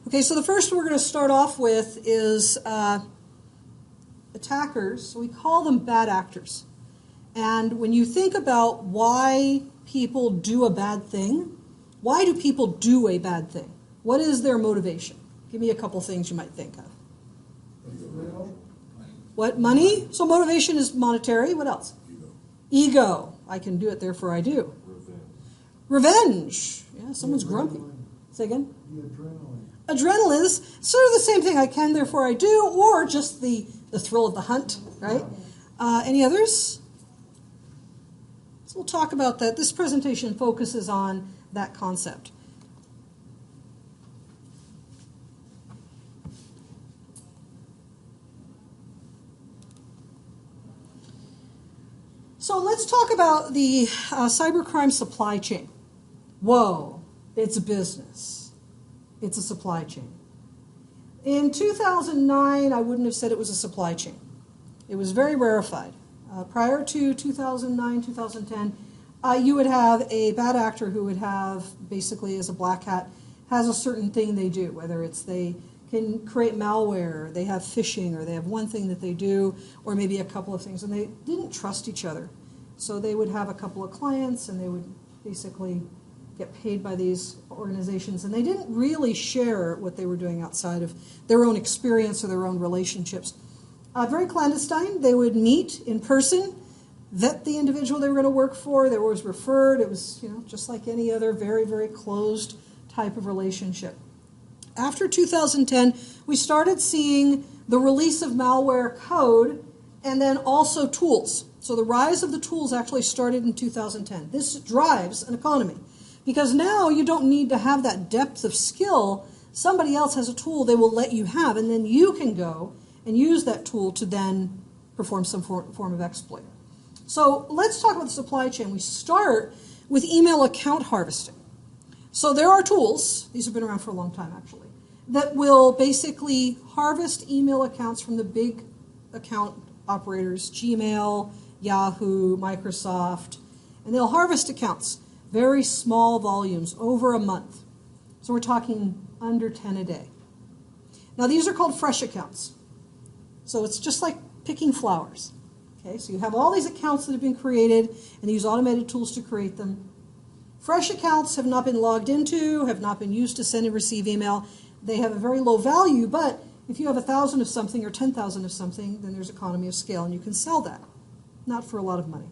Okay, so the first we're going to start off with is attackers. So we call them bad actors. And when you think about why people do a bad thing, why do people do a bad thing? What is their motivation? Give me a couple things you might think of. What? Money? So motivation is monetary. What else? Ego. I can do it, therefore I do. Revenge. Yeah, someone's grumpy. Say again? The adrenaline. Adrenaline is sort of the same thing. I can, therefore I do, or just the thrill of the hunt, right? Any others? So we'll talk about that. This presentation focuses on that concept. So let's talk about the cybercrime supply chain. Whoa, it's a business. It's a supply chain. In 2009, I wouldn't have said it was a supply chain. It was very rarefied. Prior to 2009, 2010, you would have a bad actor who would have, basically as a black hat, has a certain thing they do, whether it's they can create malware, they have phishing, or they have one thing that they do, or maybe a couple of things, and they didn't trust each other. So they would have a couple of clients, and they would basically get paid by these organizations, and they didn't really share what they were doing outside of their own experience or their own relationships. Very clandestine. They would meet in person, vet the individual they were going to work for. They were always referred. It was, just like any other very, very closed type of relationship. After 2010, we started seeing the release of malware code and then also tools. So the rise of the tools actually started in 2010. This drives an economy because now you don't need to have that depth of skill. Somebody else has a tool they will let you have, and then you can go and use that tool to then perform some form of exploit. So let's talk about the supply chain. We start with email account harvesting. So there are tools, these have been around for a long time actually, that will basically harvest email accounts from the big account operators, Gmail, Yahoo, Microsoft, and they'll harvest accounts, very small volumes, over a month. So we're talking under 10 a day. Now these are called fresh accounts. So it's just like picking flowers. Okay, so you have all these accounts that have been created, and they use automated tools to create them. Fresh accounts have not been logged into, have not been used to send and receive email. They have a very low value, but if you have 1,000 of something or 10,000 of something, then there's economy of scale, and you can sell that. Not for a lot of money.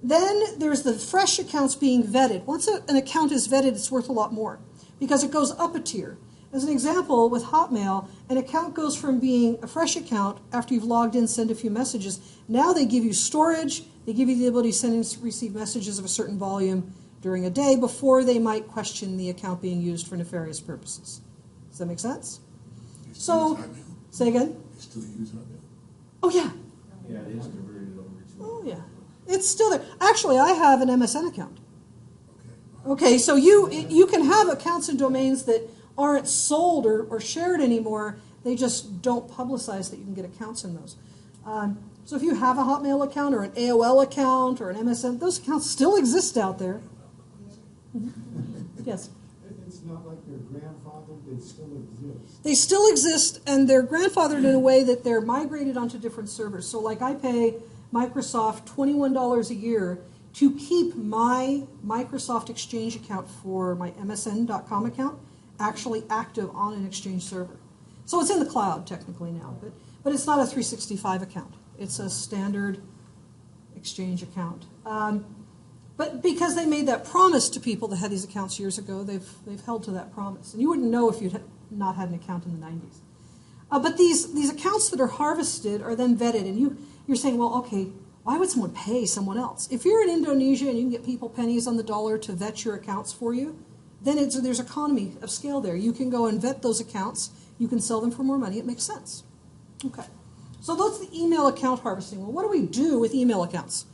Then there's the fresh accounts being vetted. Once an account is vetted, it's worth a lot more because it goes up a tier. As an example, with Hotmail, an account goes from being a fresh account after you've logged in, send a few messages. Now they give you storage. They give you the ability to send and receive messages of a certain volume during a day before they might question the account being used for nefarious purposes. Does that make sense? So, say again? They still use Hotmail? Oh, yeah. Yeah, it is converted over to. Oh, yeah. It's still there. Actually, I have an MSN account. Okay, so you can have accounts and domains that aren't sold or shared anymore. They just don't publicize that you can get accounts in those. So if you have a Hotmail account or an AOL account or an MSN, those accounts still exist out there. Yes? It's not like they're grandfathered, they still exist. They still exist, and they're grandfathered in a way that they're migrated onto different servers. So like I pay Microsoft $21 a year to keep my Microsoft Exchange account for my MSN.com account actually active on an Exchange server. So it's in the cloud technically now, but it's not a 365 account. It's a standard Exchange account. But because they made that promise to people that had these accounts years ago, they've held to that promise. And you wouldn't know if you'd not had an account in the 90s. But these accounts that are harvested are then vetted, and you're saying, well, okay, why would someone pay someone else? If you're in Indonesia and you can get people pennies on the dollar to vet your accounts for you, then there's economy of scale there. You can go and vet those accounts. You can sell them for more money. It makes sense. Okay. So that's the email account harvesting. Well, what do we do with email accounts?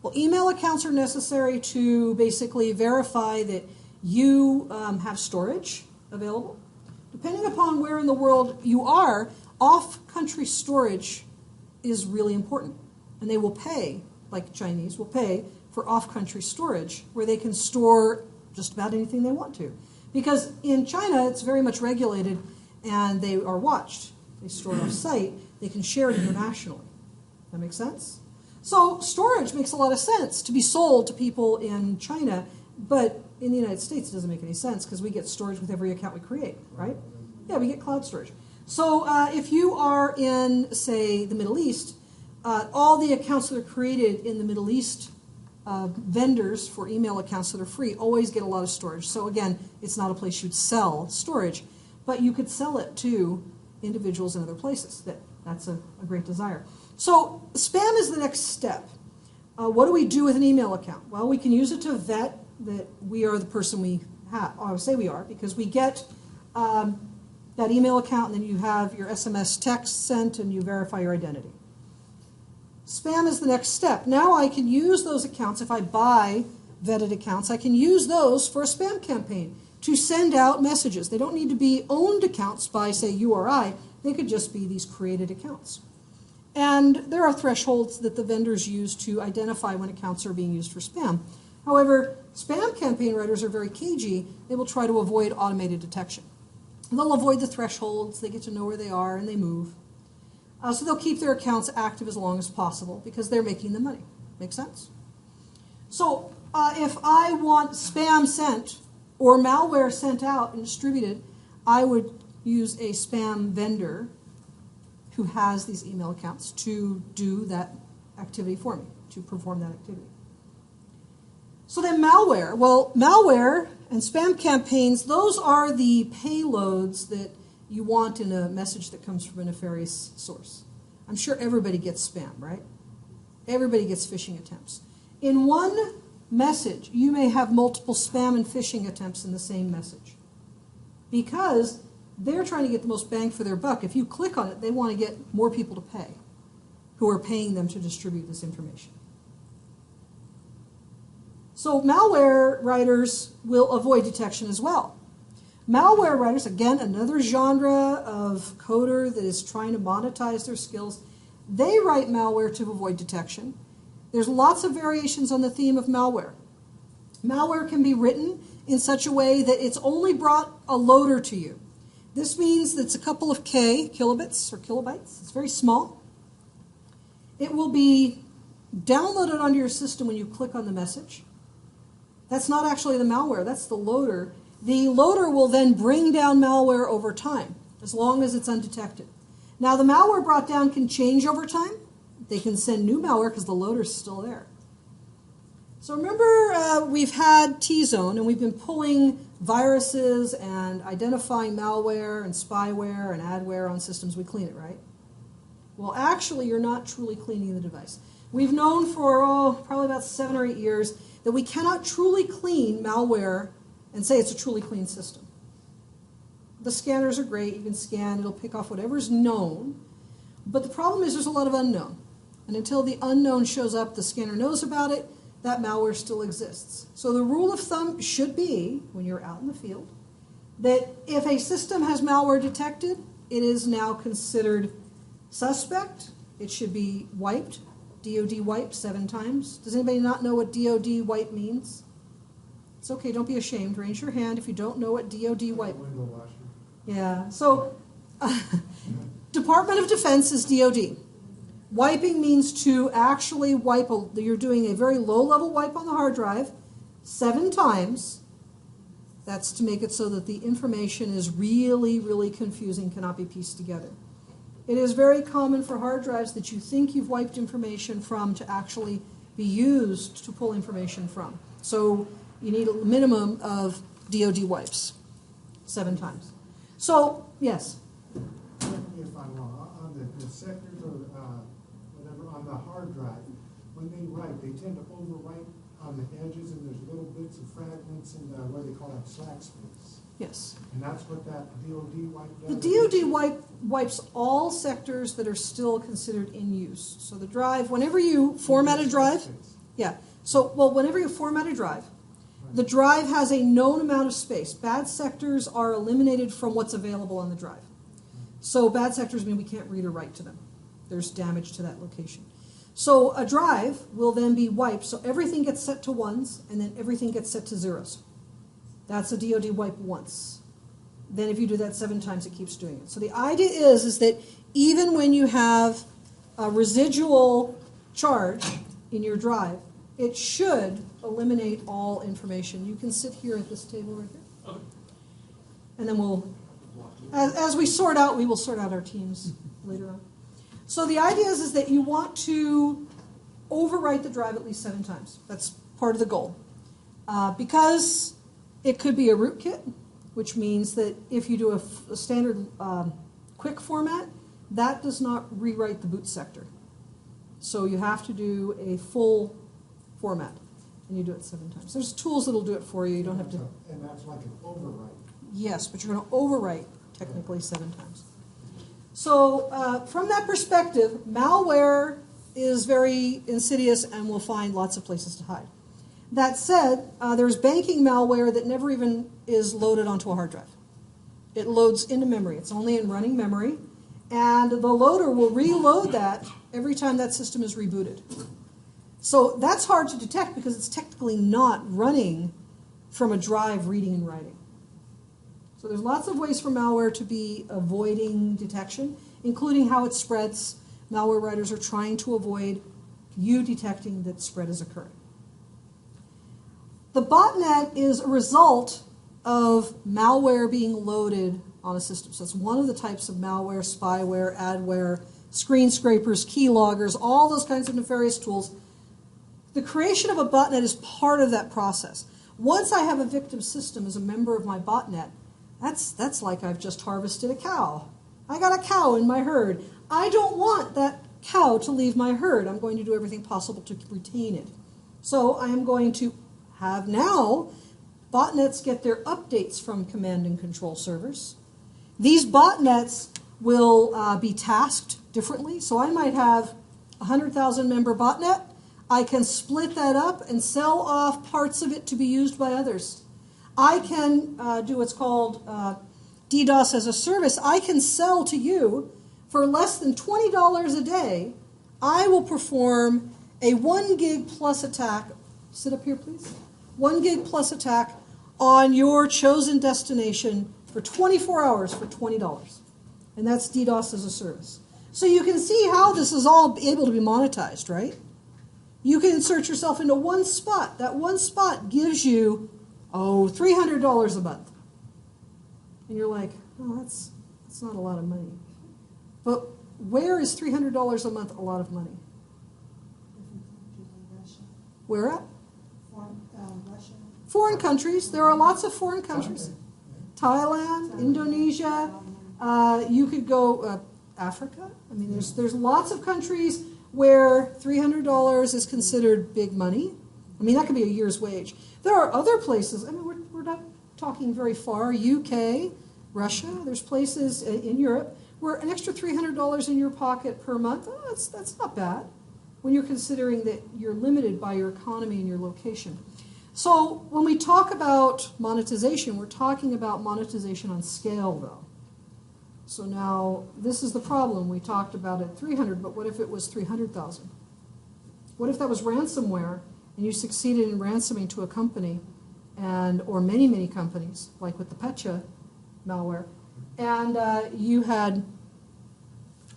Well, email accounts are necessary to basically verify that you have storage available. Depending upon where in the world you are, off-country storage is really important. And they will pay, like Chinese, will pay for off-country storage where they can store just about anything they want to. Because in China, it's very much regulated, and they are watched. They store it off-site. They can share it internationally. That makes sense? So storage makes a lot of sense to be sold to people in China, but in the United States, it doesn't make any sense because we get storage with every account we create, right? Yeah, we get cloud storage. So if you are in, say, the Middle East, all the accounts that are created in the Middle East vendors for email accounts that are free always get a lot of storage. So again, it's not a place you'd sell storage, but you could sell it to individuals in other places. That's a great desire. So spam is the next step. What do we do with an email account? Well, we can use it to vet that we are the person we have. I would say we are, because we get that email account, and then you have your SMS text sent, and you verify your identity. Spam is the next step. Now I can use those accounts. If I buy vetted accounts, I can use those for a spam campaign to send out messages. They don't need to be owned accounts by, say, you or I. They could just be these created accounts. And there are thresholds that the vendors use to identify when accounts are being used for spam. However, spam campaign writers are very cagey. They will try to avoid automated detection. They'll avoid the thresholds. They get to know where they are, and they move. So they'll keep their accounts active as long as possible because they're making the money. Make sense? So if I want spam sent or malware sent out and distributed, I would use a spam vendor who has these email accounts to do that activity for me, to perform that activity. So then malware. Well, malware and spam campaigns, those are the payloads that you want in a message that comes from a nefarious source. I'm sure everybody gets spam, right? Everybody gets phishing attempts. In one message, you may have multiple spam and phishing attempts in the same message because they're trying to get the most bang for their buck. If you click on it, they want to get more people to pay who are paying them to distribute this information. So malware writers will avoid detection as well. Malware writers, again, another genre of coder that is trying to monetize their skills, they write malware to avoid detection. There's lots of variations on the theme of malware. Malware can be written in such a way that it's only brought a loader to you. This means that it's a couple of kilobits or kilobytes. It's very small. It will be downloaded onto your system when you click on the message. That's not actually the malware, that's the loader. The loader will then bring down malware over time, as long as it's undetected. Now, the malware brought down can change over time. They can send new malware because the loader's still there. So remember, we've had T-Zone, and we've been pulling viruses and identifying malware and spyware and adware on systems. We clean it, right? Well, actually, you're not truly cleaning the device. We've known for, probably about 7 or 8 years that we cannot truly clean malware and say it's a truly clean system. The scanners are great. You can scan. It'll pick off whatever's known. But the problem is there's a lot of unknown. And until the unknown shows up, the scanner knows about it, that malware still exists. So the rule of thumb should be, when you're out in the field, that if a system has malware detected, it is now considered suspect. It should be wiped, DoD wipe 7 times. Does anybody not know what DoD wipe means? It's okay, don't be ashamed. Raise your hand if you don't know what DoD wipe means. Window washer. Yeah, so Department of Defense is DoD. Wiping means to actually wipe, you're doing a very low-level wipe on the hard drive 7 times. That's to make it so that the information is really, really confusing, cannot be pieced together. It is very common for hard drives that you think you've wiped information from to actually be used to pull information from. So you need a minimum of DoD wipes 7 times. So, yes? Correct me if I'm wrong, on the sectors or whatever, on the hard drive, when they write, they tend to overwrite on the edges, and there's little bits of fragments and what they call it slack space. Yes. And that's what that DoD wipe The does? DoD wipes all sectors that are still considered in use. So the drive, whenever you format a drive, yeah. So, well, whenever you format a drive, the drive has a known amount of space. Bad sectors are eliminated from what's available on the drive. So bad sectors mean we can't read or write to them. There's damage to that location. So a drive will then be wiped. So everything gets set to 1s, and then everything gets set to 0s. That's a DoD wipe once. Then if you do that 7 times, it keeps doing it. So the idea is that even when you have a residual charge in your drive, it should eliminate all information. You can sit here at this table right here. Okay. And then we'll, as we sort out, we will sort out our teams later on. So the idea is that you want to overwrite the drive at least 7 times. That's part of the goal. Because it could be a rootkit, which means that if you do a standard quick format, that does not rewrite the boot sector. So you have to do a full format, and you do it 7 times. There's tools that'll do it for you. You don't have to. And that's like an overwrite. Yes, but you're going to overwrite technically 7 times. So from that perspective, malware is very insidious and will find lots of places to hide. That said, there's banking malware that never even is loaded onto a hard drive. It loads into memory. It's only in running memory, and the loader will reload that every time that system is rebooted. So that's hard to detect because it's technically not running from a drive reading and writing. So there's lots of ways for malware to be avoiding detection, including how it spreads. Malware writers are trying to avoid you detecting that spread is occurring. The botnet is a result of malware being loaded on a system. So it's one of the types of malware, spyware, adware, screen scrapers, keyloggers, all those kinds of nefarious tools. The creation of a botnet is part of that process. Once I have a victim system as a member of my botnet, that's like I've just harvested a cow. I got a cow in my herd. I don't want that cow to leave my herd. I'm going to do everything possible to retain it. So I am going to have now botnets get their updates from command and control servers. These botnets will be tasked differently. So I might have a 100,000 member botnet. I can split that up and sell off parts of it to be used by others. I can do what's called DDoS as a service. I can sell to you for less than $20 a day. I will perform a 1 gig plus attack. Sit up here, please. 1 gig plus attack on your chosen destination for 24 hours for $20. And that's DDoS as a service. So you can see how this is all able to be monetized, right? You can insert yourself into one spot. That one spot gives you, $300 a month. And you're like, oh, that's not a lot of money. But where is $300 a month a lot of money? Where at? Russia. Foreign countries. There are lots of foreign countries. Thailand, Indonesia. You could go Africa. I mean, there's lots of countries where $300 is considered big money. I mean, that could be a year's wage. There are other places. I mean, we're not talking very far. UK, Russia. There's places in Europe where an extra $300 in your pocket per month, that's not bad when you're considering that you're limited by your economy and your location. So when we talk about monetization, we're talking about monetization on scale, though. So now, this is the problem. We talked about at 300, but what if it was 300,000? What if that was ransomware, and you succeeded in ransoming to a company, or many, many companies, like with the Petya malware, and you had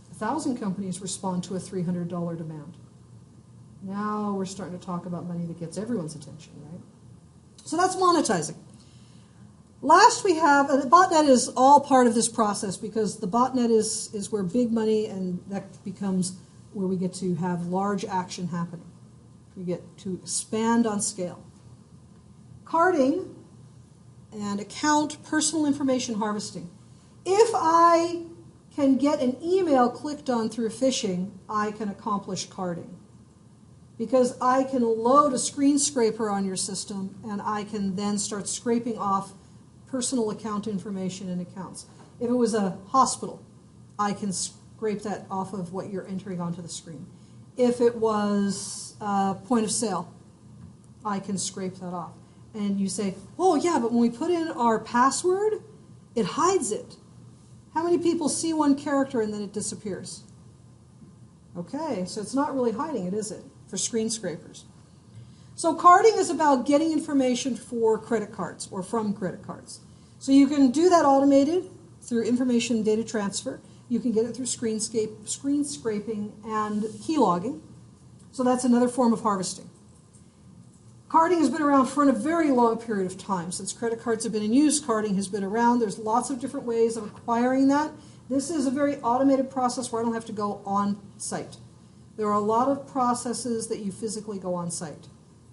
1,000 companies respond to a $300 demand. Now we're starting to talk about money that gets everyone's attention, right? So that's monetizing. Last we have, the botnet is all part of this process because the botnet is where big money, and that becomes where we get to have large action happening. We get to expand on scale. Carding and account personal information harvesting. If I can get an email clicked on through phishing, I can accomplish carding. Because I can load a screen scraper on your system, and I can then start scraping off personal account information and accounts. If it was a hospital, I can scrape that off of what you're entering onto the screen. If it was point of sale, I can scrape that off. And you say, oh yeah, but when we put in our password, it hides it. How many people see one character and then it disappears? Okay, so it's not really hiding it, is it, for screen scrapers? So carding is about getting information for credit cards or from credit cards. So you can do that automated through information data transfer. You can get it through screen scraping and key logging. So that's another form of harvesting. Carding has been around for a very long period of time. Since credit cards have been in use, carding has been around. There's lots of different ways of acquiring that. This is a very automated process where I don't have to go on site. There are a lot of processes that you physically go on site.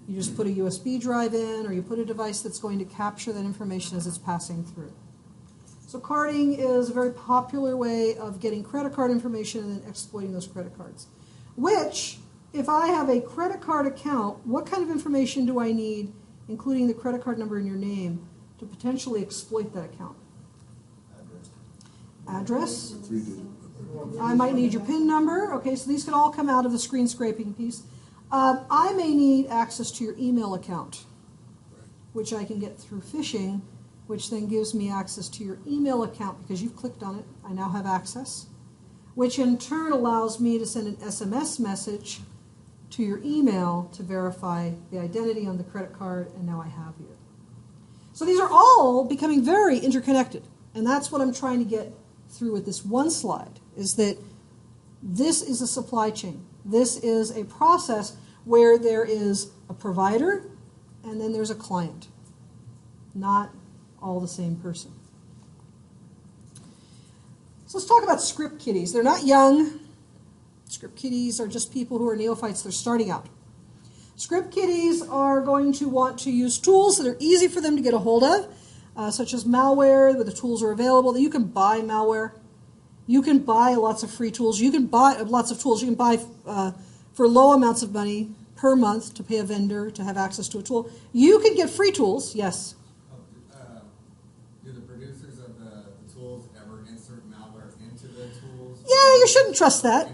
You just put a USB drive in, or you put a device that's going to capture that information as it's passing through. So carding is a very popular way of getting credit card information and then exploiting those credit cards. Which, if I have a credit card account, what kind of information do I need, including the credit card number and your name, to potentially exploit that account? Address? I might need your PIN number. Okay, so these could all come out of the screen scraping piece. I may need access to your email account, which I can get through phishing, which then gives me access to your email account because you've clicked on it. I now have access, which in turn allows me to send an SMS message to your email to verify the identity on the credit card, and now I have you. So these are all becoming very interconnected, and that's what I'm trying to get through with this one slide, is that this is a supply chain. This is a process where there is a provider and then there's a client, not all the same person. So let's talk about script kiddies. They're not young. Script kiddies are just people who are neophytes. They're starting out. Script kiddies are going to want to use tools that are easy for them to get a hold of, such as malware, where the tools are available. You can buy malware. You can buy lots of free tools. You can buy lots of tools. You can buy for low amounts of money per month to pay a vendor to have access to a tool. You can get free tools, yes. Do the producers of the tools ever insert malware into the tools? Yeah, you shouldn't trust that.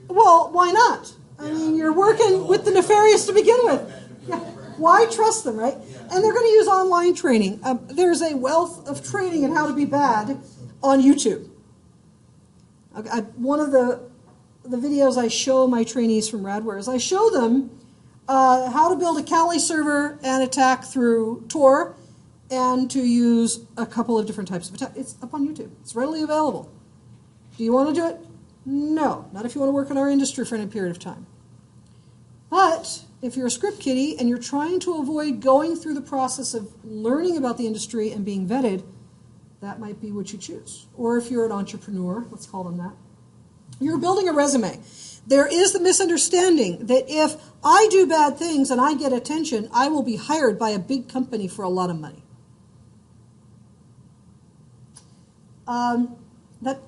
Well, why not? I mean, you're working with the nefarious to begin with. Yeah. Why trust them, right? And they're going to use online training. There's a wealth of training in how to be bad on YouTube. One of the videos I show my trainees from Radware is I show them how to build a Kali server and attack through Tor and to use a couple of different types of attack. It's up on YouTube. It's readily available. Do you want to do it? No, not if you want to work in our industry for any period of time. But if you're a script kiddie and you're trying to avoid going through the process of learning about the industry and being vetted, that might be what you choose. Or if you're an entrepreneur, let's call them that, you're building a resume. There is the misunderstanding that if I do bad things and I get attention, I will be hired by a big company for a lot of money. That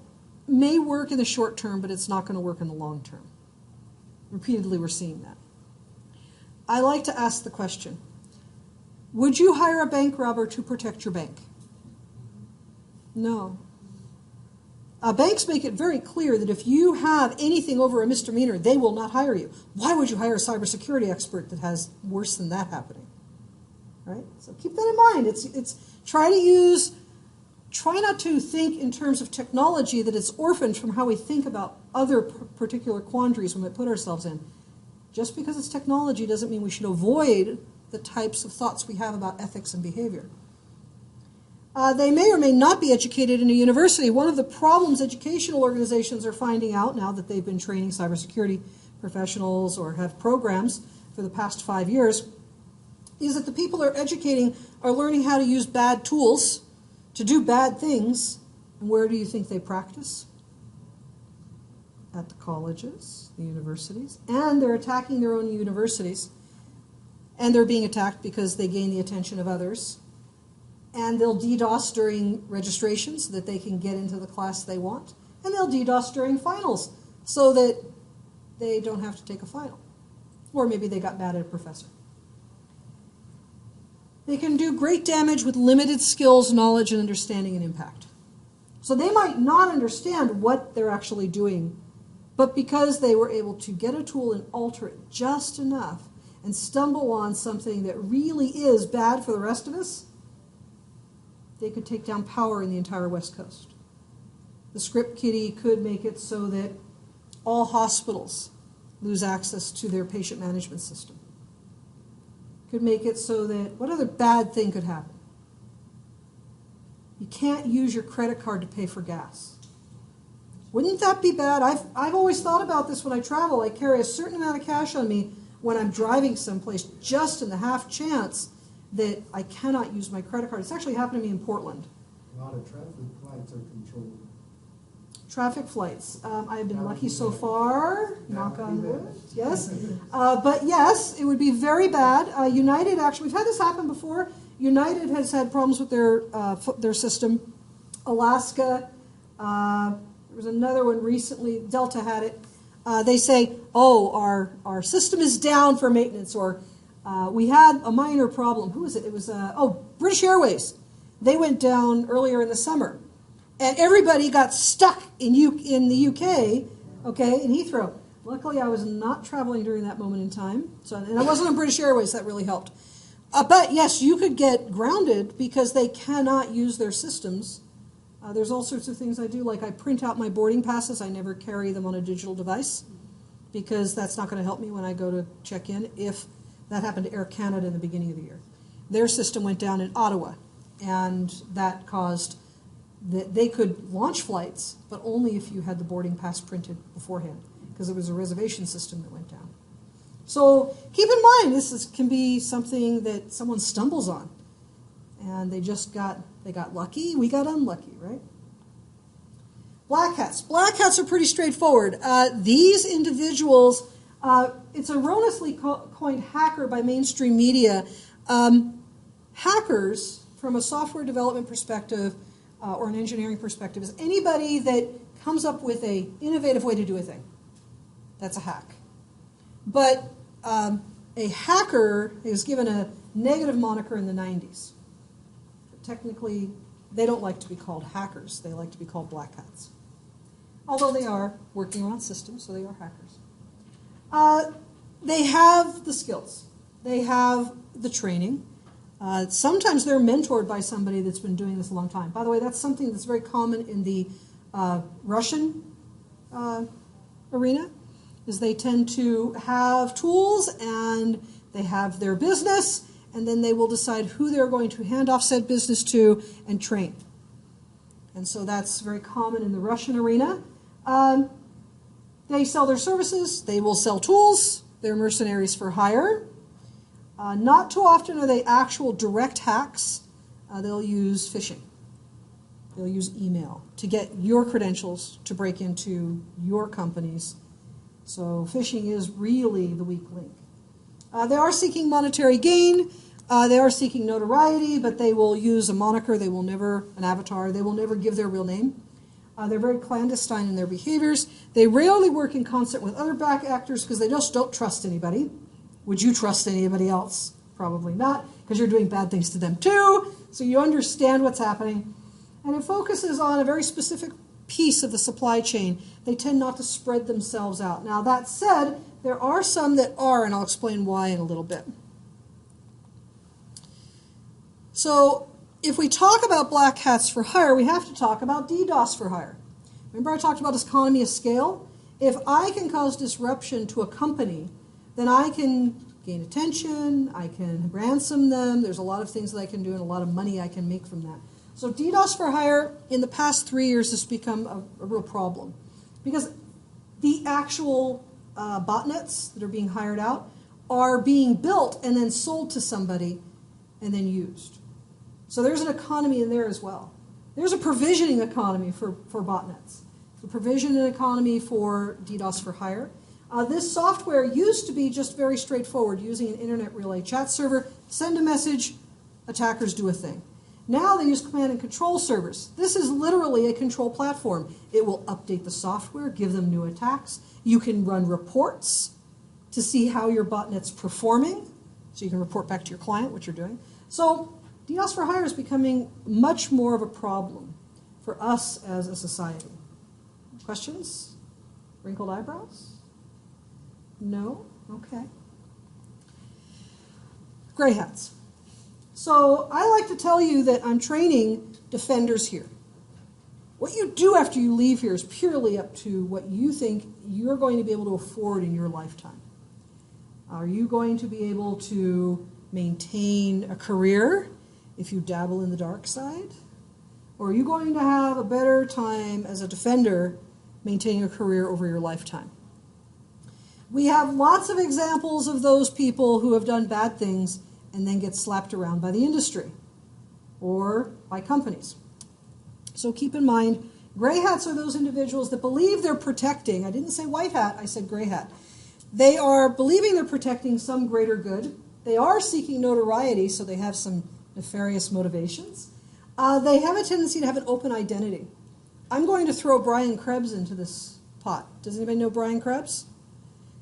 may work in the short term, but it's not going to work in the long term. Repeatedly, we're seeing that. I like to ask the question, would you hire a bank robber to protect your bank? No. Banks make it very clear that if you have anything over a misdemeanor, they will not hire you. Why would you hire a cybersecurity expert that has worse than that happening? Right? So keep that in mind. It's try not to think in terms of technology that it's orphaned from how we think about other particular quandaries we might put ourselves in. Just because it's technology doesn't mean we should avoid the types of thoughts we have about ethics and behavior. They may or may not be educated in a university. One of the problems educational organizations are finding out now that they've been training cybersecurity professionals or have programs for the past 5 years is that the people they're educating are learning how to use bad tools to do bad things. And where do you think they practice? At the colleges, the universities. And they're attacking their own universities. And they're being attacked because they gain the attention of others. And they'll DDoS during registration so that they can get into the class they want. And they'll DDoS during finals so that they don't have to take a final. Or maybe they got mad at a professor. They can do great damage with limited skills, knowledge, and understanding and impact. So they might not understand what they're actually doing, but because they were able to get a tool and alter it just enough and stumble on something that really is bad for the rest of us, they could take down power in the entire West Coast. The script kiddie could make it so that all hospitals lose access to their patient management system. could make it so that, what other bad thing could happen? You can't use your credit card to pay for gas. Wouldn't that be bad? I've always thought about this when I travel. I carry a certain amount of cash on me when I'm driving someplace, just in the half chance that I cannot use my credit card. It's actually happened to me in Portland. A lot of traffic lights are controlled. Traffic flights. I've been lucky so far, knock on wood, yes. Yes. But yes, it would be very bad. United, actually, we've had this happen before. United has had problems with their system. Alaska, there was another one recently, Delta had it. They say, oh, our system is down for maintenance, or we had a minor problem. Who was it? It was, British Airways. They went down earlier in the summer. And everybody got stuck in the UK, okay, in Heathrow. Luckily, I was not traveling during that moment in time, and I wasn't on British Airways. That really helped. But yes, you could get grounded because they cannot use their systems. There's all sorts of things I do, like I print out my boarding passes. I never carry them on a digital device because that's not going to help me when I go to check in. If that happened to Air Canada in the beginning of the year, their system went down in Ottawa, and that caused that they could launch flights, but only if you had the boarding pass printed beforehand, because it was a reservation system that went down. So keep in mind, can be something that someone stumbles on, and they got lucky. We got unlucky, right? Black hats. Black hats are pretty straightforward. These individuals, it's erroneously coined hacker by mainstream media. Hackers, from a software development perspective, or an engineering perspective, is anybody that comes up with an innovative way to do a thing. That's a hack. But a hacker is given a negative moniker in the 90s. Technically, they don't like to be called hackers. They like to be called black hats. Although they are working on systems, so they are hackers. They have the skills. They have the training. Sometimes they're mentored by somebody that's been doing this a long time. By the way, that's something that's very common in the Russian arena, is they tend to have tools and they have their business, and then they will decide who they're going to hand off said business to and train. And so that's very common in the Russian arena. They sell their services. They will sell tools. They're mercenaries for hire. Not too often are they actual direct hacks. They'll use phishing. They'll use email to get your credentials to break into your companies. So phishing is really the weak link. They are seeking monetary gain. They are seeking notoriety, but they will use a moniker. They will never, an avatar. They will never give their real name. They're very clandestine in their behaviors. They rarely work in concert with other back actors because they just don't trust anybody. Would you trust anybody else? Probably not, because you're doing bad things to them too, so you understand what's happening. And it focuses on a very specific piece of the supply chain. They tend not to spread themselves out. Now, that said, there are some that are, and I'll explain why in a little bit. So, if we talk about black hats for hire, we have to talk about DDoS for hire. Remember I talked about economy of scale? If I can cause disruption to a company, then I can gain attention, I can ransom them, there's a lot of things that I can do and a lot of money I can make from that. So DDoS for hire in the past 3 years has become a real problem because the actual botnets that are being hired out are being built and then sold to somebody and then used. So there's an economy in there as well. There's a provisioning economy for botnets. The provision economy for DDoS for hire. This software used to be just very straightforward, using an internet relay chat server, send a message, attackers do a thing. Now they use command and control servers. This is literally a control platform. It will update the software, give them new attacks. You can run reports to see how your botnet's performing, so you can report back to your client what you're doing. So DDoS for hire is becoming much more of a problem for us as a society. Questions? Wrinkled eyebrows? No? Okay. Gray hats. So I like to tell you that I'm training defenders here. What you do after you leave here is purely up to what you think you're going to be able to afford in your lifetime. Are you going to be able to maintain a career if you dabble in the dark side? Or are you going to have a better time as a defender maintaining a career over your lifetime? We have lots of examples of those people who have done bad things and then get slapped around by the industry or by companies. So keep in mind, gray hats are those individuals that believe they're protecting. I didn't say white hat, I said gray hat. They are believing they're protecting some greater good. They are seeking notoriety, so they have some nefarious motivations. They have a tendency to have an open identity. I'm going to throw Brian Krebs into this pot. Does anybody know Brian Krebs?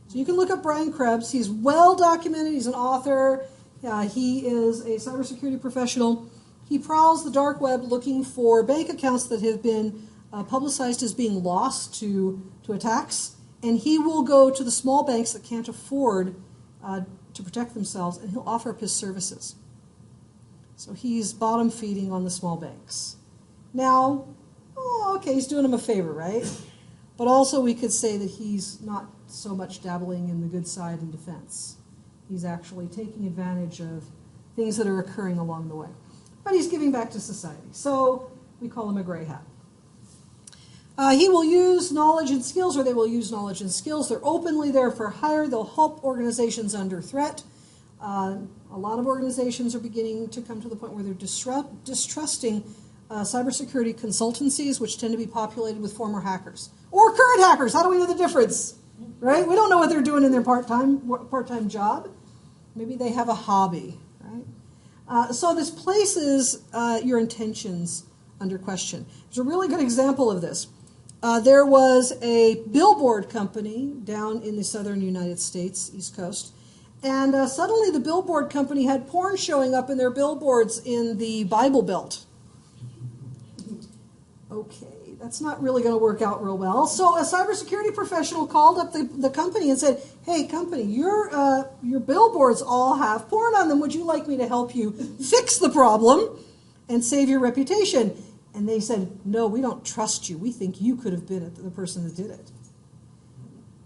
So you can look up Brian Krebs. He's well documented. He's an author. He is a cybersecurity professional. He prowls the dark web looking for bank accounts that have been publicized as being lost to attacks. And he will go to the small banks that can't afford to protect themselves, and he'll offer up his services. So he's bottom feeding on the small banks. Now, okay, he's doing them a favor, right? But also we could say that he's not so much dabbling in the good side in defense. He's actually taking advantage of things that are occurring along the way. But he's giving back to society. So we call him a gray hat. He will use knowledge and skills, or they will use knowledge and skills. They're openly there for hire. They'll help organizations under threat. A lot of organizations are beginning to come to the point where they're distrusting cybersecurity consultancies, which tend to be populated with former hackers or current hackers. How do we know the difference? Right? We don't know what they're doing in their part-time job. Maybe they have a hobby. Right? So this places your intentions under question. There's a really good example of this. There was a billboard company down in the southern United States, East Coast, and suddenly the billboard company had porn showing up in their billboards in the Bible Belt. Okay, that's not really going to work out real well. So a cybersecurity professional called up the company and said, "Hey, company, your billboards all have porn on them. Would you like me to help you fix the problem and save your reputation?" And they said, "No, we don't trust you. We think you could have been the person that did it."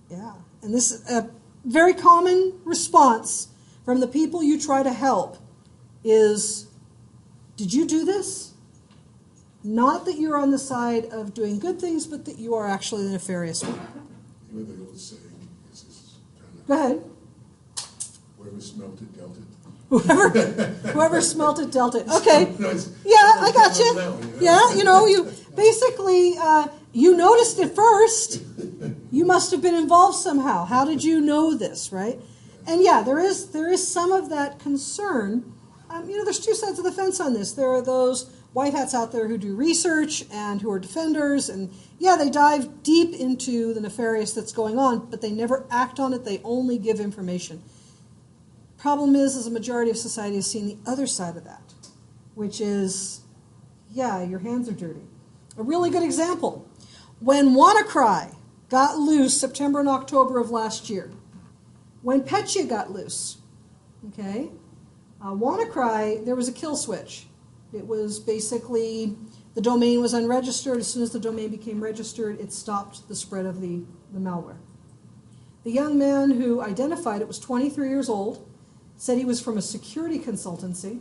Yeah, and this is a very common response from the people you try to help is, "Did you do this?" Not that you're on the side of doing good things, but that you are actually the nefarious one. You know the old saying, Go ahead. whoever smelt it, dealt it. Whoever smelt it, dealt it. Okay. No, Yeah, I got you. Yeah, you basically, you noticed it first. You must have been involved somehow. How did you know this, right? And yeah, there is some of that concern. There's two sides of the fence on this. There are those white hats out there who do research and who are defenders, and yeah, they dive deep into the nefarious that's going on, but they never act on it. They only give information. Problem is a majority of society has seen the other side of that, which is, yeah, your hands are dirty. A really good example, when WannaCry got loose September and October of last year, when Petya got loose, okay, WannaCry, there was a kill switch. It was basically, the domain was unregistered. As soon as the domain became registered, it stopped the spread of the malware. The young man who identified it was 23 years old, said he was from a security consultancy,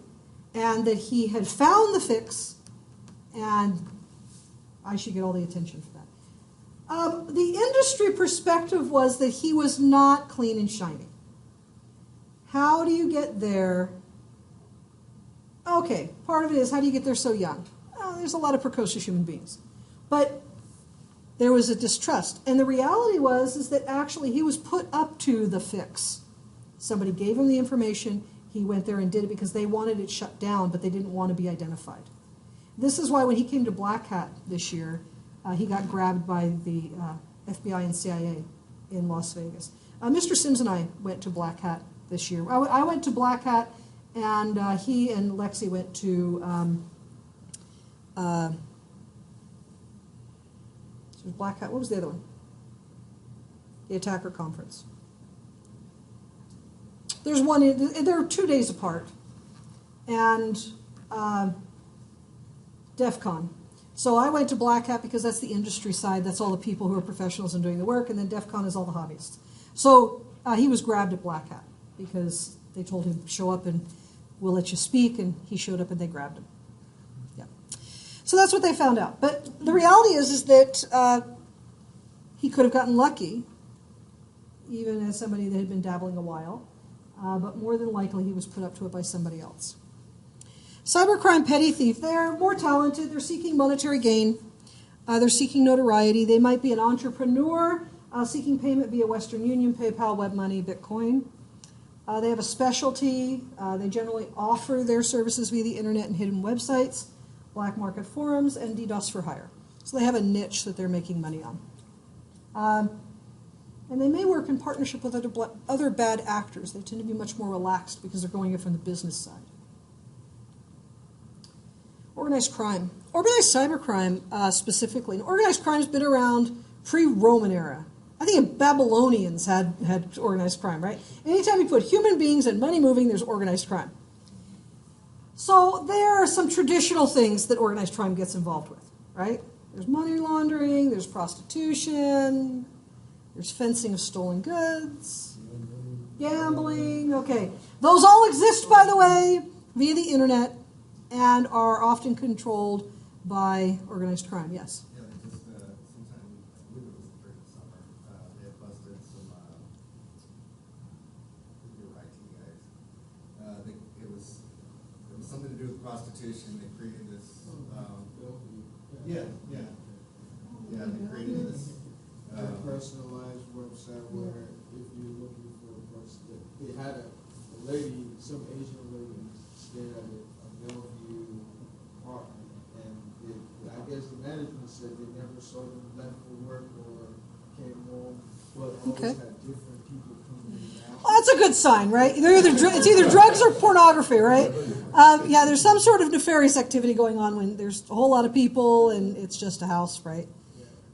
and that he had found the fix, and I should get all the attention for that. The industry perspective was that he was not clean and shiny. How do you get there? Okay, part of it is, how do you get there so young? There's a lot of precocious human beings. But there was a distrust. And the reality is that actually he was put up to the fix. Somebody gave him the information, he went there and did it because they wanted it shut down, but they didn't want to be identified. This is why when he came to Black Hat this year, he got grabbed by the FBI and CIA in Las Vegas. Mr. Sims and I went to Black Hat this year. I went to Black Hat, and he and Lexi went to Black Hat. What was the other one? The Attacker Conference. There's one. They're 2 days apart, and DEF CON. So I went to Black Hat because that's the industry side. That's all the people who are professionals and doing the work, and then DEF CON is all the hobbyists. So he was grabbed at Black Hat because They told him, show up and we'll let you speak, and he showed up and they grabbed him. Yeah. So that's what they found out. But the reality is that he could have gotten lucky, even as somebody that had been dabbling a while, but more than likely he was put up to it by somebody else. Cybercrime petty thief, they're more talented, they're seeking monetary gain, they're seeking notoriety, they might be an entrepreneur seeking payment via Western Union, PayPal, WebMoney, Bitcoin. They have a specialty, they generally offer their services via the internet and hidden websites, black market forums, and DDoS for hire. So they have a niche that they're making money on. And they may work in partnership with other bad actors. They tend to be much more relaxed because they're going in from the business side. Organized crime. Organized cybercrime specifically. And organized crime's been around pre-Roman era. I think Babylonians had organized crime, right? Anytime you put human beings and money moving, there's organized crime. So there are some traditional things that organized crime gets involved with, right? There's money laundering, there's prostitution, there's fencing of stolen goods, gambling, okay. Those all exist, by the way, via the internet and are often controlled by organized crime, yes. Yeah, they just, sometime, I believe it was during the summer, they had busted some, they were IT guys. It was something to do with prostitution. They created this, yeah, they created this, A personalized website where if you're looking for a person, they had a lady, some Asian lady, stayed at a Bellevue apartment, and I guess the management said they never saw them left for work or came home, but always had different people coming in and out. Well, that's a good sign, right? It's either drugs or pornography, right? Yeah, there's some sort of nefarious activity going on when there's a whole lot of people and it's just a house, right?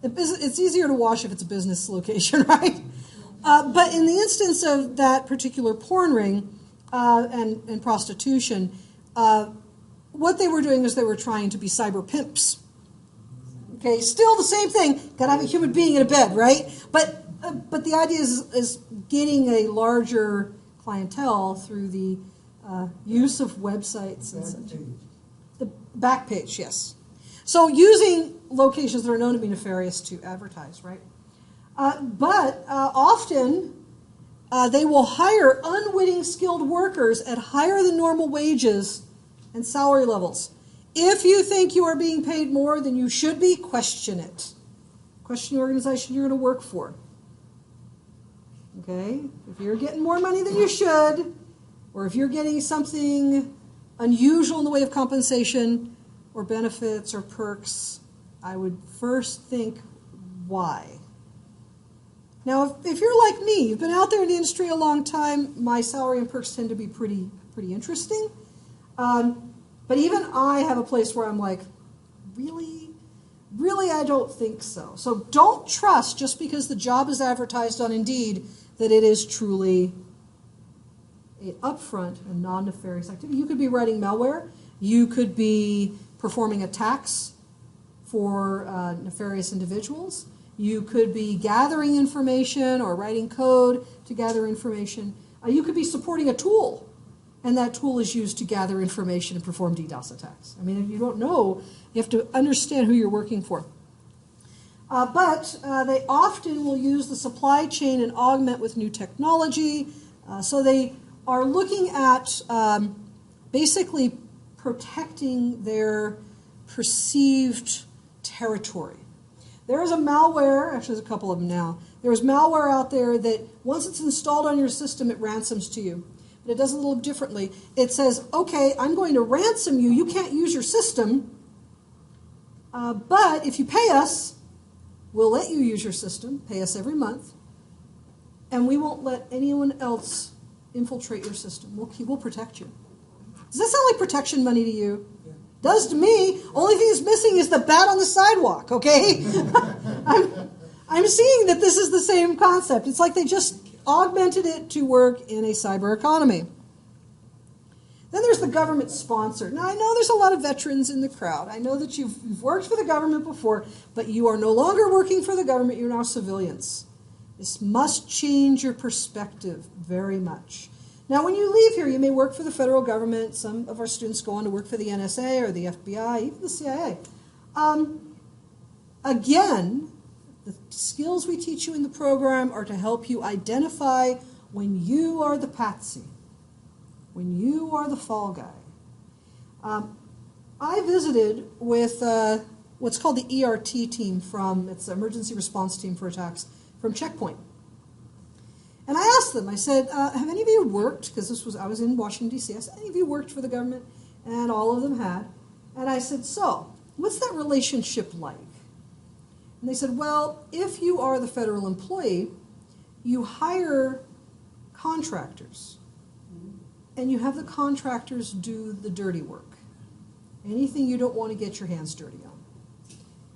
It's easier to wash if it's a business location, right? But in the instance of that particular porn ring and prostitution, what they were doing is they were trying to be cyber pimps. Okay, still the same thing. Got to have a human being in a bed, right? But the idea is getting a larger clientele through the use of websites and such. The back page, yes. So using locations that are known to be nefarious to advertise, right? But often they will hire unwitting skilled workers at higher than normal wages and salary levels. If you think you are being paid more than you should be, question it. Question the organization you're going to work for. Okay? If you're getting more money than you should, or if you're getting something unusual in the way of compensation or benefits or perks, I would first think, why? Now, if you're like me, you've been out there in the industry a long time, my salary and perks tend to be pretty interesting. But even I have a place where I'm like, really? Really, I don't think so. So don't trust just because the job is advertised on Indeed that it is truly an upfront and non-nefarious activity. You could be writing malware. You could be performing attacks for nefarious individuals. You could be gathering information or writing code to gather information. You could be supporting a tool, and that tool is used to gather information and perform DDoS attacks. I mean, if you don't know, you have to understand who you're working for. But they often will use the supply chain and augment with new technology. So they are looking at basically protecting their perceived territory. There is a malware, actually there's a couple of them now, there is malware out there that once it's installed on your system, it ransoms to you. But it does it a little differently. It says, okay, I'm going to ransom you. You can't use your system, but if you pay us, we'll let you use your system, pay us every month, and we won't let anyone else infiltrate your system. We'll protect you. Does that sound like protection money to you? Yeah. Does to me. Only thing that's missing is the bat on the sidewalk, okay? I'm seeing that this is the same concept. It's like they just augmented it to work in a cyber economy. Then there's the government sponsored. Now, I know there's a lot of veterans in the crowd. I know that you've worked for the government before, but you are no longer working for the government. You're now civilians. This must change your perspective very much. Now, when you leave here, you may work for the federal government. Some of our students go on to work for the NSA or the FBI, even the CIA. Again, the skills we teach you in the program are to help you identify when you are the patsy, when you are the fall guy. I visited with what's called the ERT team it's the Emergency Response Team for Attacks, from Checkpoint. And I asked them, I said, have any of you worked, because I was in Washington, D.C., I said, any of you worked for the government? And all of them had. And I said, so, what's that relationship like? And they said, well, if you are the federal employee, you hire contractors, and you have the contractors do the dirty work. Anything you don't want to get your hands dirty on.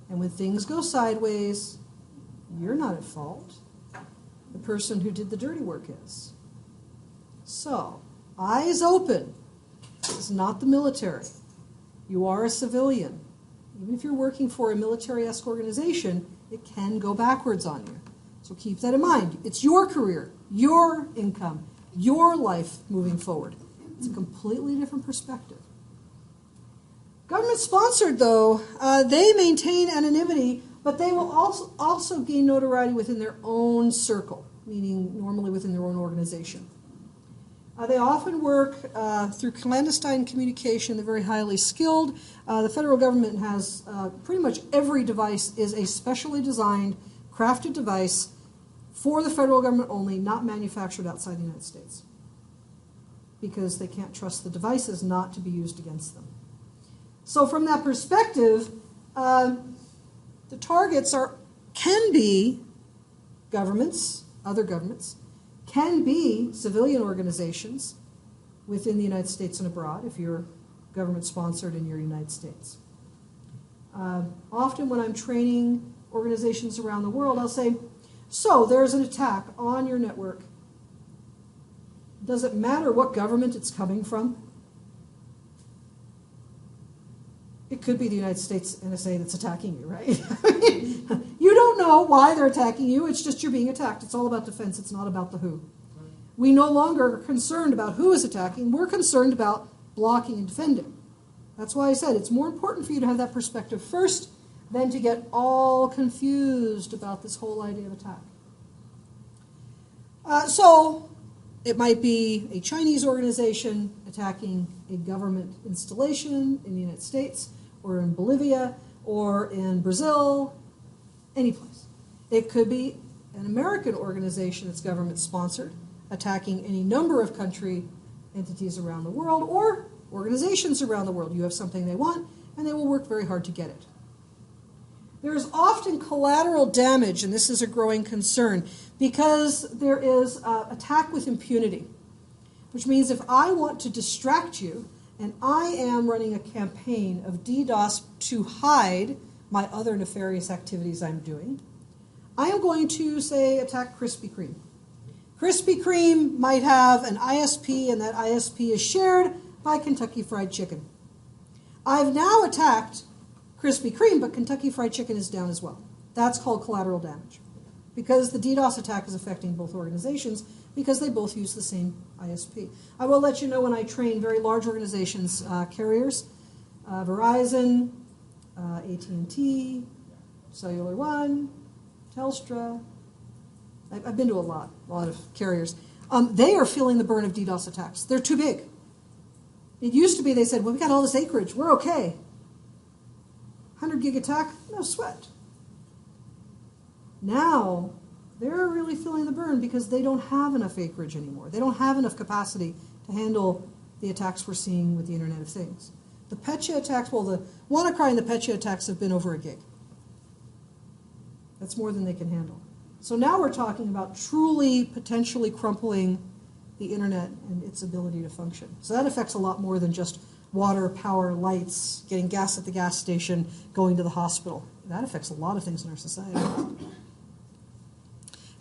And when things go sideways, you're not at fault. The person who did the dirty work is. So, eyes open. This is not the military. You are a civilian. Even if you're working for a military-esque organization, it can go backwards on you. So keep that in mind. It's your career, your income, your life moving forward. It's a completely different perspective. Government-sponsored, though, they maintain anonymity, but they will also gain notoriety within their own circle, meaning normally within their own organization. They often work through clandestine communication. They're very highly skilled. The federal government has pretty much every device is a specially designed, crafted device for the federal government only, not manufactured outside the United States, because they can't trust the devices not to be used against them. So from that perspective, the targets can be governments, other governments, can be civilian organizations within the United States and abroad, if you're government-sponsored in your United States. Often when I'm training organizations around the world, I'll say, so there's an attack on your network. Does it matter what government it's coming from? It could be the United States NSA that's attacking you, right? You don't know why they're attacking you. It's just you're being attacked. It's all about defense. It's not about the who. We no longer are concerned about who is attacking. We're concerned about blocking and defending. That's why I said it's more important for you to have that perspective first than to get all confused about this whole idea of attack. So it might be a Chinese organization attacking a government installation in the United States, or in Bolivia, or in Brazil, any place. It could be an American organization that's government-sponsored, attacking any number of country entities around the world, or organizations around the world. You have something they want, and they will work very hard to get it. There is often collateral damage, and this is a growing concern, because there is attack with impunity, which means if I want to distract you, and I am running a campaign of DDoS to hide my other nefarious activities I'm doing, I am going to, say, attack Krispy Kreme. Krispy Kreme might have an ISP, and that ISP is shared by Kentucky Fried Chicken. I've now attacked Krispy Kreme, but Kentucky Fried Chicken is down as well. That's called collateral damage, because the DDoS attack is affecting both organizations, because they both use the same ISP. I will let you know when I train very large organizations, carriers, Verizon, AT&T, Cellular One, Telstra. I've been to a lot of carriers. They are feeling the burn of DDoS attacks. They're too big. It used to be they said, well, we got all this acreage, we're okay. 100 gig attack, no sweat. Now, they're really feeling the burn because they don't have enough acreage anymore. They don't have enough capacity to handle the attacks we're seeing with the Internet of Things. The Petya attacks, well, the WannaCry and the Petya attacks have been over a gig. That's more than they can handle. So now we're talking about truly, potentially crumpling the Internet and its ability to function. So that affects a lot more than just water, power, lights, getting gas at the gas station, going to the hospital. That affects a lot of things in our society.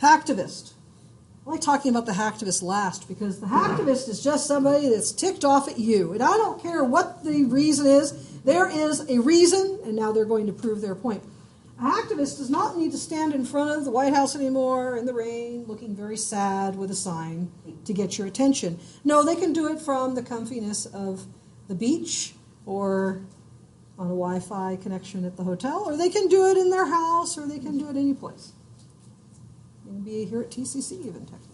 Hacktivist. I like talking about the hacktivist last, because the hacktivist is just somebody that's ticked off at you. And I don't care what the reason is. There is a reason, and now they're going to prove their point. A hacktivist does not need to stand in front of the White House anymore in the rain, looking very sad with a sign to get your attention. No, they can do it from the comfiness of the beach or on a Wi-Fi connection at the hotel, or they can do it in their house, or they can do it any place. They can be here at TCC even, technically.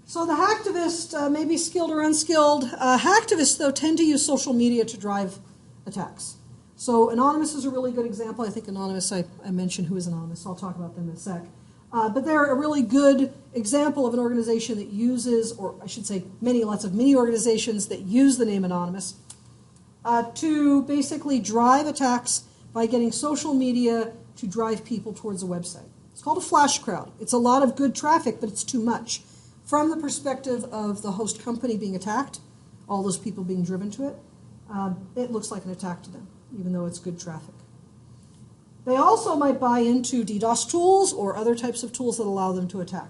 So the hacktivist may be skilled or unskilled. Hacktivists, though, tend to use social media to drive attacks. So Anonymous is a really good example. I think Anonymous, I mentioned who is Anonymous, so I'll talk about them in a sec. But they're a really good example of an organization that uses, or I should say lots of mini organizations that use the name Anonymous to basically drive attacks by getting social media to drive people towards a website. It's called a flash crowd. It's a lot of good traffic, but it's too much. From the perspective of the host company being attacked, all those people being driven to it, it looks like an attack to them, even though it's good traffic. They also might buy into DDoS tools or other types of tools that allow them to attack.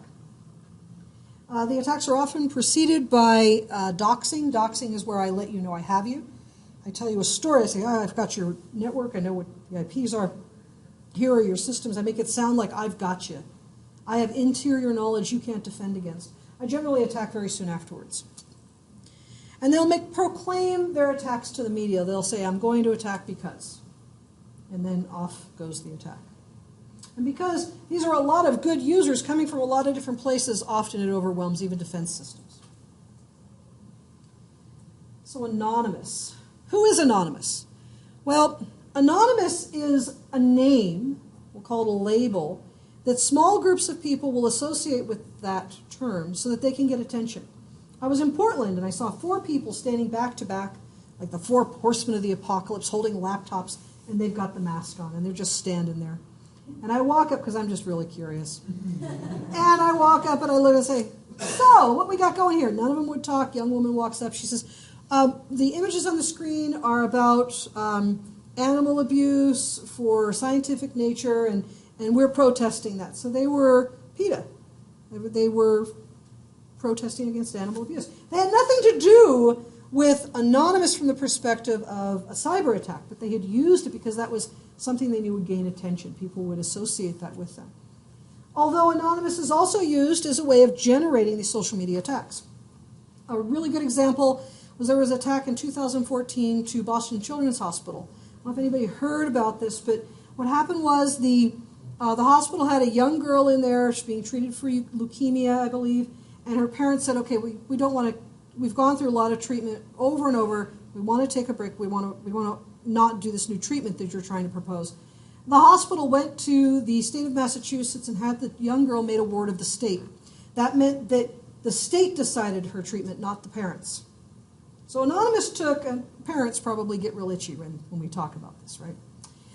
The attacks are often preceded by doxing. Doxing is where I let you know I have you. I tell you a story. I say, I've got your network. I know what the IPs are. Here are your systems. I make it sound like I've got you. I have interior knowledge you can't defend against. I generally attack very soon afterwards. And they'll proclaim their attacks to the media. They'll say, I'm going to attack because. And then off goes the attack. And because these are a lot of good users coming from a lot of different places, often it overwhelms even defense systems. So Anonymous. Who is Anonymous? Well, Anonymous is a name, we'll call it a label, that small groups of people will associate with that term so that they can get attention. I was in Portland and I saw 4 people standing back to back, like the 4 horsemen of the apocalypse, holding laptops, and they've got the mask on, and they're just standing there. And I walk up, because I'm just really curious, and I walk up and I look and say, so, what we got going here? None of them would talk. Young woman walks up. She says, the images on the screen are about animal abuse for scientific nature, and we're protesting that. So they were PETA. They were protesting against animal abuse. They had nothing to do with Anonymous from the perspective of a cyber attack, but they had used it because that was something they knew would gain attention. People would associate that with them. Although Anonymous is also used as a way of generating these social media attacks. A really good example was there was an attack in 2014 to Boston Children's Hospital. I don't know if anybody heard about this, but what happened was the hospital had a young girl in there. She's being treated for leukemia, I believe, and her parents said, okay, we don't want to, we've gone through a lot of treatment over and over. We want to take a break. We want to not do this new treatment that you're trying to propose. The hospital went to the state of Massachusetts and had the young girl made a ward of the state. That meant that the state decided her treatment, not the parents. So Anonymous took, and parents probably get real itchy when we talk about this, right?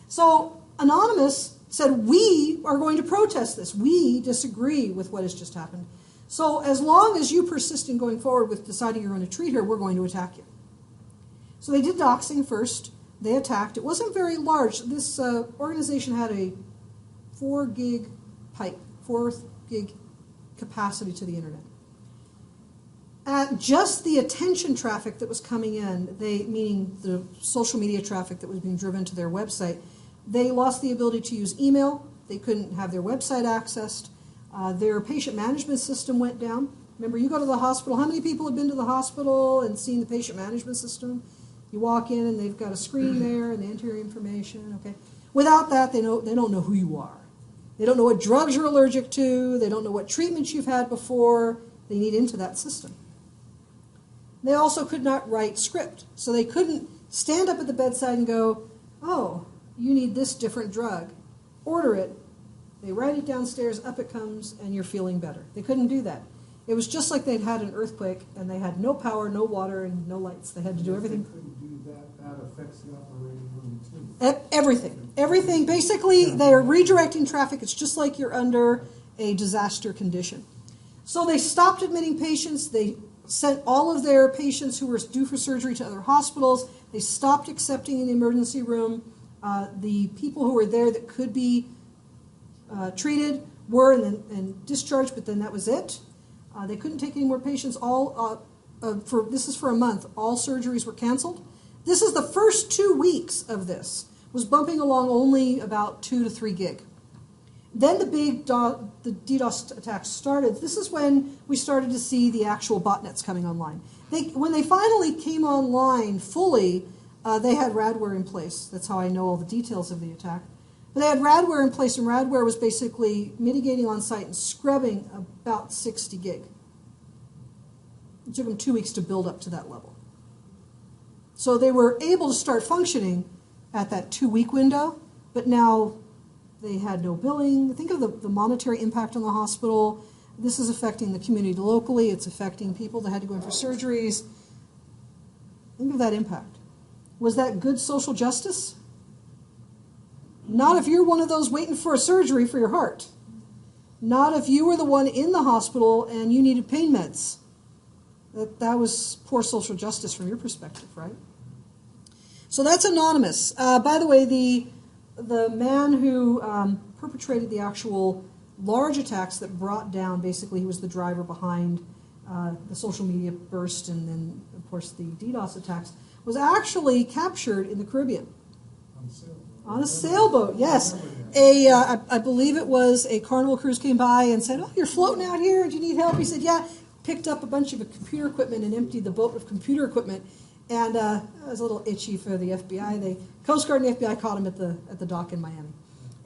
So Anonymous said, we are going to protest this. We disagree with what has just happened. So as long as you persist in going forward with deciding you're going to treat her, we're going to attack you. So they did doxing first. They attacked. It wasn't very large. This organization had a 4 gig pipe, 4 gig capacity to the internet. At just the attention traffic that was coming in, meaning the social media traffic that was being driven to their website, they lost the ability to use email. They couldn't have their website accessed. Their patient management system went down. Remember, you go to the hospital. How many people have been to the hospital and seen the patient management system? You walk in and they've got a screen there and they enter your information. Okay. Without that, they don't know who you are. They don't know what drugs you're allergic to. They don't know what treatments you've had before. They need into that system. They also could not write script. So they couldn't stand up at the bedside and go, oh, you need this different drug. Order it. They write it downstairs, up it comes, and you're feeling better. They couldn't do that. It was just like they'd had an earthquake, and they had no power, no water, and no lights. They had to do everything. They couldn't do that. That affects the operating room too. Everything. Everything. Basically, they are redirecting traffic. It's just like you're under a disaster condition. So they stopped admitting patients. They sent all of their patients who were due for surgery to other hospitals. They stopped accepting in the emergency room. The people who were there that could be treated were and discharged, but then that was it. They couldn't take any more patients. This is for a month. All surgeries were canceled. This is the first 2 weeks of this. was bumping along only about 2 to 3 gig. Then the DDoS attacks started. This is when we started to see the actual botnets coming online. When they finally came online fully, they had radware in place. That's how I know all the details of the attack. But they had radware in place, and radware was basically mitigating on site and scrubbing about 60 gig. It took them 2 weeks to build up to that level. So they were able to start functioning at that 2-week window, but now they had no billing. Think of the monetary impact on the hospital. This is affecting the community locally. It's affecting people that had to go in for surgeries. Think of that impact. Was that good social justice? Not if you're one of those waiting for a surgery for your heart. Not if you were the one in the hospital and you needed pain meds. That was poor social justice from your perspective, right? So that's anonymous. By the way, the man who perpetrated the actual large attacks that brought down, basically he was the driver behind the social media burst and then, of course, the DDoS attacks, was actually captured in the Caribbean. On a sailboat, yes. I believe it was a Carnival cruise came by and said, "Oh, you're floating out here. Do you need help?" He said, "Yeah." Picked up a bunch of computer equipment and emptied the boat of computer equipment. And it was a little itchy for the FBI. The Coast Guard and the FBI caught him at the dock in Miami.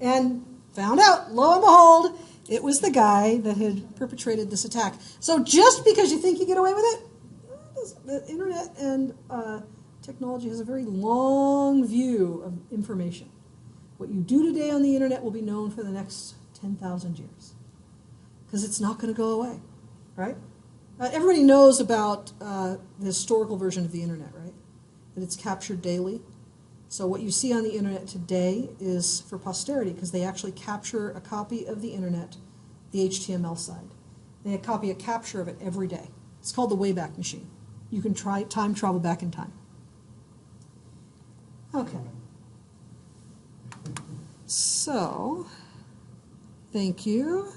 And found out, lo and behold, it was the guy that had perpetrated this attack. So just because you think you get away with it, the internet and technology has a very long view of information. What you do today on the internet will be known for the next 10,000 years. Because it's not going to go away, right? Everybody knows about the historical version of the internet, right? That it's captured daily. So what you see on the internet today is for posterity because they actually capture a copy of the internet, the HTML side. They copy a capture of it every day. It's called the Wayback Machine. You can try time travel back in time. Okay. So, thank you.